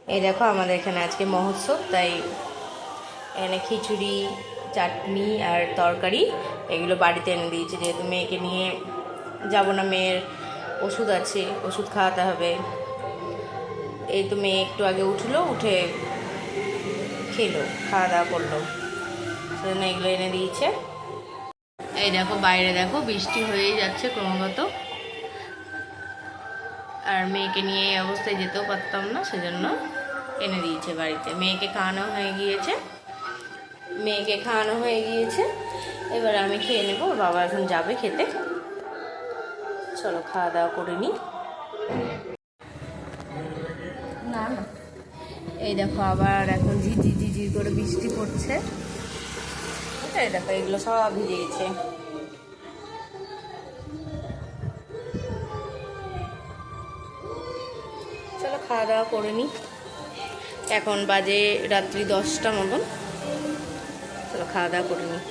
এই দেখো আমাদের এখানে আজকে মহোৎসব, তাই এখানে খিচুড়ি, চাটনি আর তরকারি এগুলো বাড়িতে এনে দিয়েছে, যেহেতু মেয়েকে নিয়ে যাব না, মেয়ের ওষুধ আছে, ওষুধ খাওয়াতে হবে। এই তো মেয়ে একটু আগে উঠলো, উঠে খেলো, খাওয়া দাওয়া করলো, সেজন্য এগুলো এনে দিয়েছে। এই দেখো বাইরে দেখো বৃষ্টি হয়েই যাচ্ছে ক্রমাগত, আর মেয়েকে নিয়ে এই অবস্থায় যেতেও পারতাম না, সেজন্য এনে দিয়েছে বাড়িতে। মেয়েকে খাওয়ানো হয়ে গিয়েছে, এবার আমি খেয়ে নেবো। ওর বাবা এখন যাবে খেতে। চলো খাওয়া দাওয়া করে নিই। না না, এই দেখো আবার এখন ঝিঝির করে বৃষ্টি পড়ছে। এই দেখো এগুলো সব ভিজে গেছে। চলো খাওয়া দাওয়া করে নিই। এখন বাজে রাত্রি 10টা মতন। চলো খাওয়া দাওয়া করে নিই।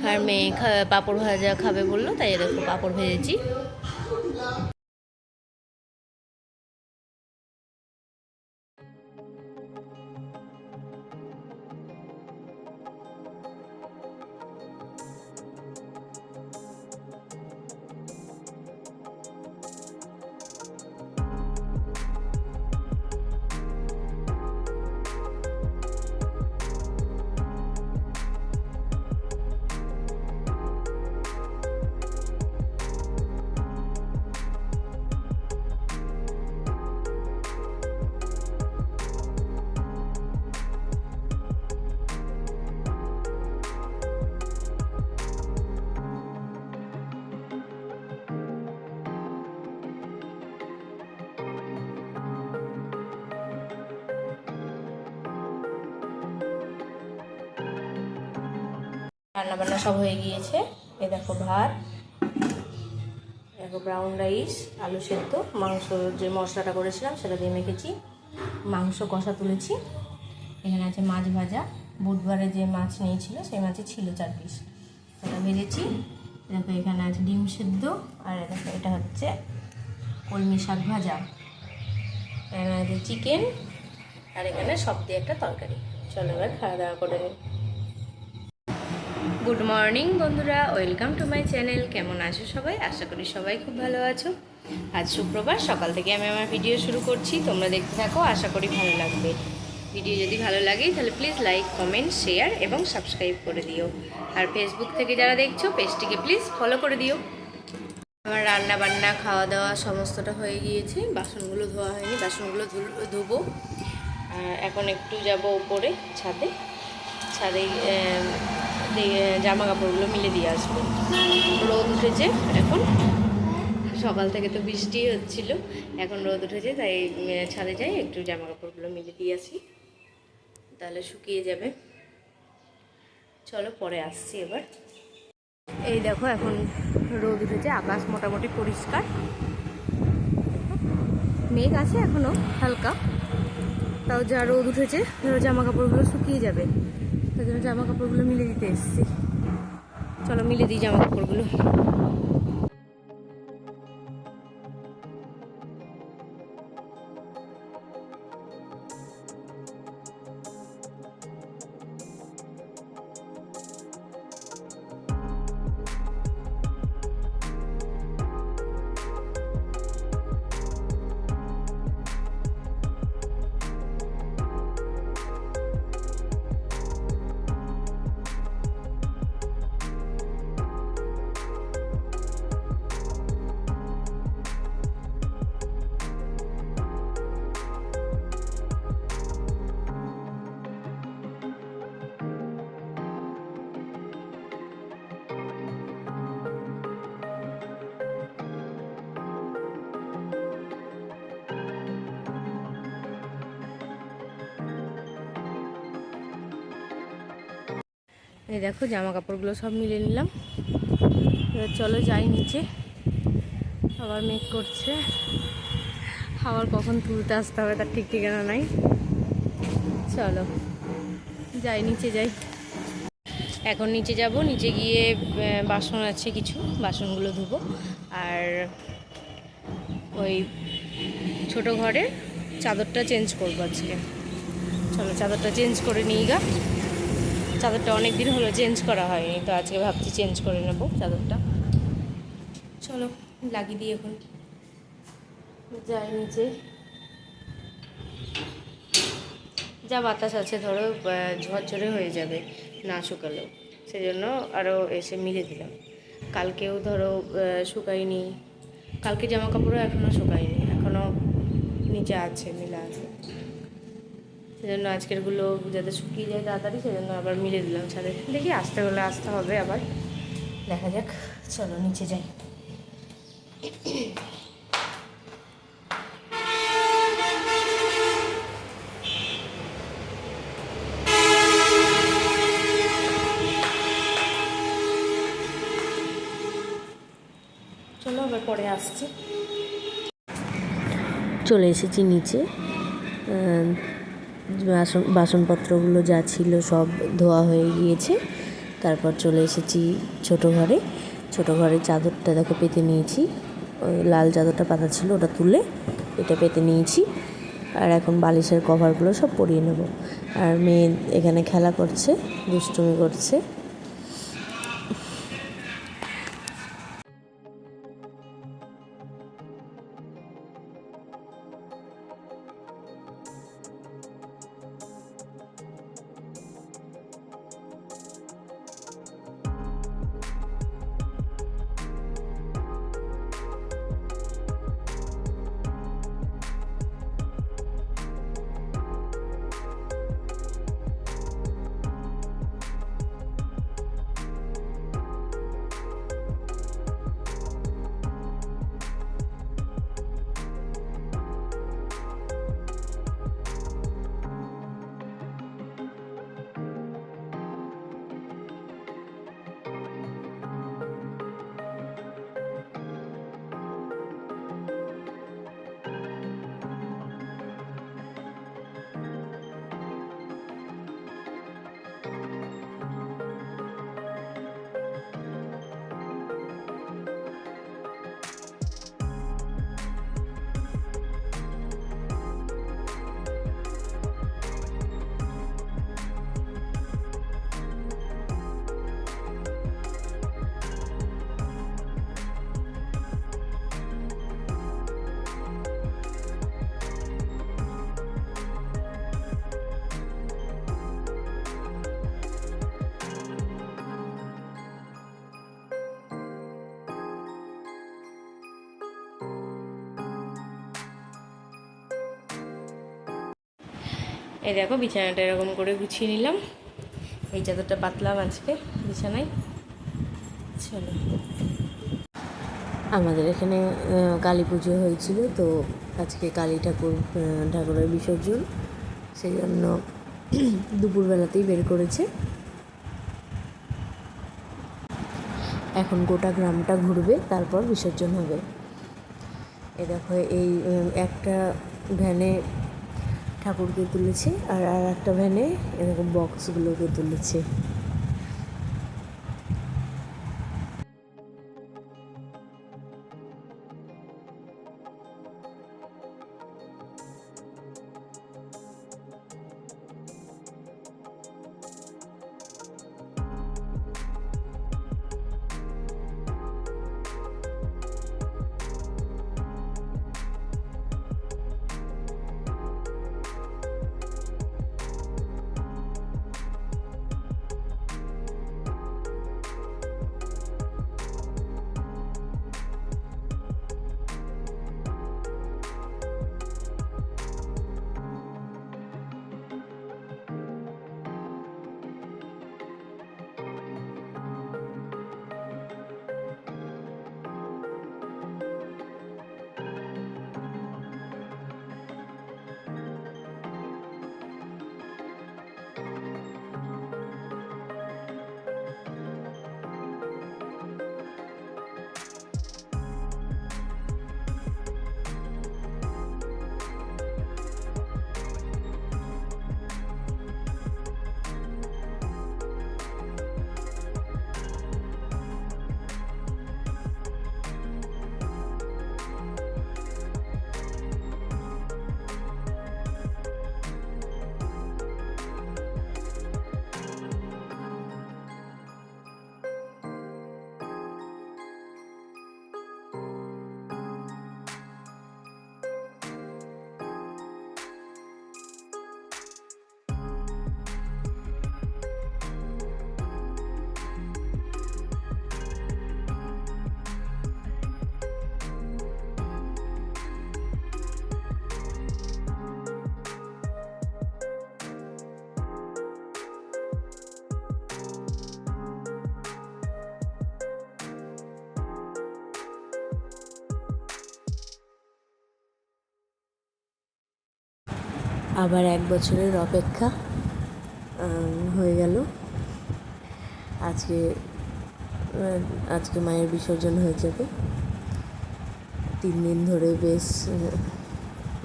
আর মেয়ে পাঁপড় ভাজা খাবে বললো, তাই দেখো পাঁপড় ভেজেছি। রান্নাবান্না সব হয়ে গিয়েছে। এই দেখো ভাত, দেখো ব্রাউন রাইস, আলু সেদ্ধ, মাংস যে মশলাটা করেছিলাম সেটা দিয়ে মেখেছি, মাংস কষা তুলেছি। এখানে আছে মাছ ভাজা, বুধবারে যে মাছ নিয়েছিল সেই মাছই ছিল 4 পিস, সেটা ভেজেছি। দেখো এখানে আছে ডিম সেদ্ধ, আর দেখো এটা হচ্ছে কলমি শাক ভাজা, এখানে আছে চিকেন, আর এখানে সব দিয়ে একটা তরকারি। চলো এবার খাওয়া দাওয়া করে নিই। গুড মর্নিং বন্ধুরা, ওয়েলকাম টু মাই চ্যানেল। কেমন আছো সবাই? আশা করি সবাই খুব ভালো আছো। আজ শুক্রবার, সকাল থেকে আমি আমার ভিডিও শুরু করছি, তোমরা দেখতে থাকো, আশা করি ভালো লাগবে। ভিডিও যদি ভালো লাগে তাহলে প্লিজ লাইক, কমেন্ট, শেয়ার এবং সাবস্ক্রাইব করে দিও। আর ফেসবুক থেকে যারা দেখছো পেজটিকে প্লিজ ফলো করে দিও। আমার রান্না বান্না খাওয়া দাওয়া সমস্তটা হয়ে গিয়েছে, বাসনগুলো ধোয়া হয়নি, বাসনগুলো ধুবো। এখন একটু যাব উপরে ছাদে জামা কাপড়গুলো মিলে দিয়ে আসবো। রোদ উঠেছে এখন, সকাল থেকে তো বৃষ্টি হচ্ছিল, এখন রোদ উঠেছে, তাই ছাদে যাই, একটু জামা কাপড়গুলো মিলে দিয়ে আসি, তাহলে শুকিয়ে যাবে। চলো পরে আসছি এবার। এই দেখো এখন রোদ উঠেছে, আকাশ মোটামুটি পরিষ্কার, মেঘ আছে এখনো হালকা, তাও যা রোদ উঠেছে, জামা কাপড়গুলো শুকিয়ে যাবে, তাই জন্য জামা কাপড়গুলো মিলে দিতে এসেছি। চলো মিলে দিই জামা কাপড়গুলো। এই দেখো জামা কাপড়গুলো সব মিলে নিলাম, এবার চলো যাই নিচে। আবার মেঘ করছে, আবার কখন তুলতে আসতে হবে তার ঠিক ঠিকানা নাই। চলো যাই, নিচে যাই। এখন নিচে যাব, নিচে গিয়ে বাসন আছে কিছু, বাসনগুলো ধুবো। আর ওই ছোটো ঘরে চাদরটা চেঞ্জ করবো আজকে। চলো চাদরটা চেঞ্জ করে নিই গা। চাদরটা অনেক দিন হলো চেঞ্জ করা হয়নি, তো আজকে ভাবছি চেঞ্জ করে নেব চাদরটা। চলো লাগিয়ে দিই এখন, যাই নিচে। যা বাতাস আছে ধরো ঝরঝরে হয়ে যাবে না শুকালেও, সেই জন্য আরও এসে মিলে দিলাম। কালকেও ধরো শুকাইনি, কালকে জামা কাপড়ও এখনও শুকায়নি, এখনও নিচে আছে, মেলা আছে। সেজন্য আজকেরগুলো যাতে শুকিয়ে যায় তাড়াতাড়ি, সেজন্য আবার মিলে দিলাম ছাদে। দেখি আসতে হলে আসতে হবে আবার, দেখা যাক। চলো নিচে যাই। চলো আবার পরে আসছি। চলে এসেছি নিচে, বাসনপত্রগুলো যা ছিল সব ধোয়া হয়ে গিয়েছে। তারপর চলে এসেছি ছোটো ঘরে। ছোটো ঘরে চাদরটা দেখো পেতে নিয়েছি, ওই লাল চাদরটা পাতা ছিল ওটা তুলে এটা পেতে নিয়েছি। আর এখন বালিশের কভারগুলো সব পরিয়ে নেব। আর মেয়ে এখানে খেলা করছে, দুষ্টুমি করছে। এই দেখো বিছানাটা এরকম করে গুছিয়ে নিলাম। এই চাদরটা পাতলাম আজকে বিছানায়। চলো, আমাদের এখানে কালী পুজো হয়েছিল, তো আজকে কালী ঠাকুরের বিসর্জন, সেই জন্য দুপুরবেলাতেই বের করেছে। এখন গোটা গ্রামটা ঘুরবে, তারপর বিসর্জন হবে। এ দেখো এই একটা ভ্যানে ঠাকুরকে তুলেছে, আর একটা ভ্যানে এরকম বক্সগুলোকে তুলেছে। আবার 1 বছরের অপেক্ষা হয়ে গেল। আজকে মায়ের বিসর্জন হয়ে যাবে। 3 দিন ধরে বেশ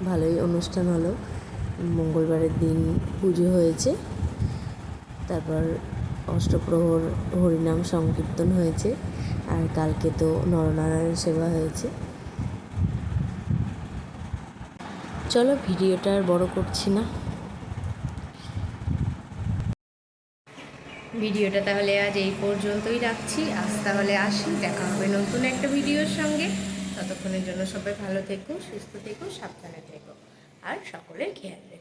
ভালোই অনুষ্ঠান হলো। মঙ্গলবারের দিন পুজো হয়েছে, তারপর অষ্টপ্রহর হরিনাম সংকীর্তন হয়েছে, আর কালকে তো নরনারায়ণ সেবা হয়েছে। চলো ভিডিওটা আর বড় করছি না। ভিডিওটা তাহলে আজ এই পর্যন্তই রাখছি। আজ তাহলে আসি, দেখা হবে নতুন একটা ভিডিওর সঙ্গে। ততক্ষণের জন্য সবাই ভালো থেকো, সুস্থ থেকো, সাবধানে থেকো, আর সকলের খেয়াল রেখো।